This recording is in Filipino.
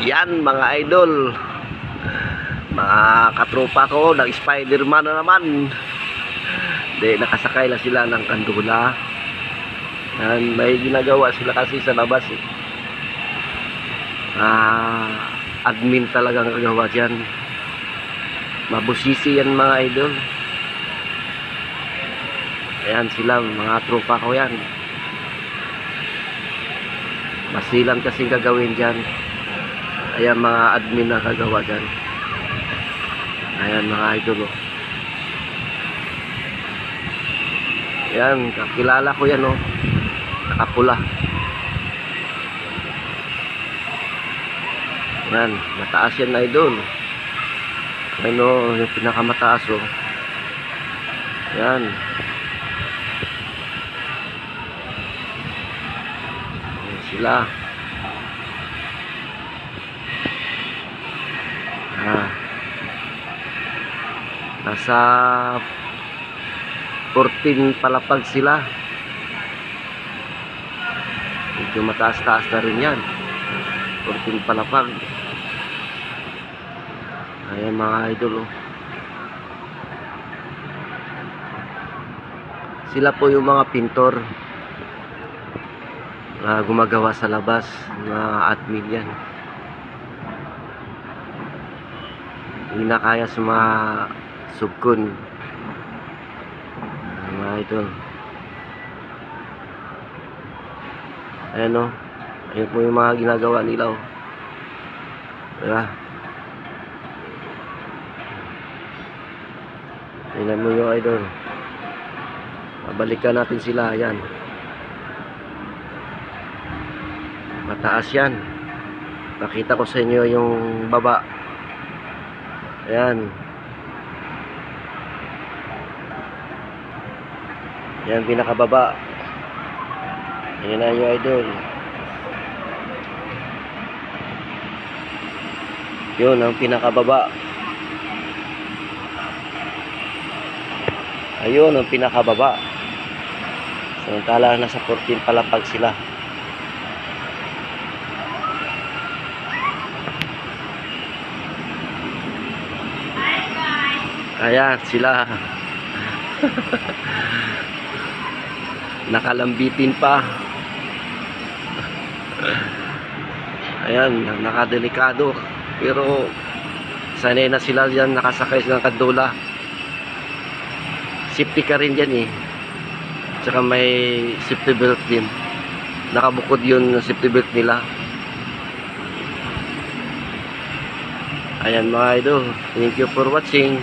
Yan mga idol, mga katropa ko, nag-Spiderman na naman. Nakasakay lang sila ng kandula. Yan, may ginagawa sila kasi sa labas eh. Admin talagang gagawa dyan. Mabusisi yan mga idol. Ayan sila, mga tropa ko yan. Masilan kasing gagawin dyan. Ayan mga admin na kagawa dyan. Ayan mga idol oh. Ayan, kakilala ko yan oh. Nakapula. Ayan, mataas yan idol. Ano, yung pinakamataas oh. Ayan. Ayan sila. Nasa 14 palapag sila. Medyo mataas-taas na rin yan. 14 palapag. Ayan mga idol oh. Sila po yung mga pintor na gumagawa sa labas. Mga admin yan. Hindi na kaya sa mga subkon. Mga idol. Ayan o. Ayan po yung mga ginagawa nila o. Diba? Tingnan mo yung idol. Babalikan natin sila. Ayan. Mataas yan. Nakita ko sa inyo yung baba. Ayan. Ayan pinakababa. Ayan na yung idol. Yun ang pinakababa. Ayun ang pinakababa. Samantala nasa 14 palapag sila. Ayan sila. Nakalambitin pa. Ayan, nakadelikado. Pero sanay na sila dyan, nakasakay ng kandula. Safety ka rin dyan eh. Tsaka may safety belt din. Nakabukod yun ng safety belt nila. Ayan mga idol, thank you for watching.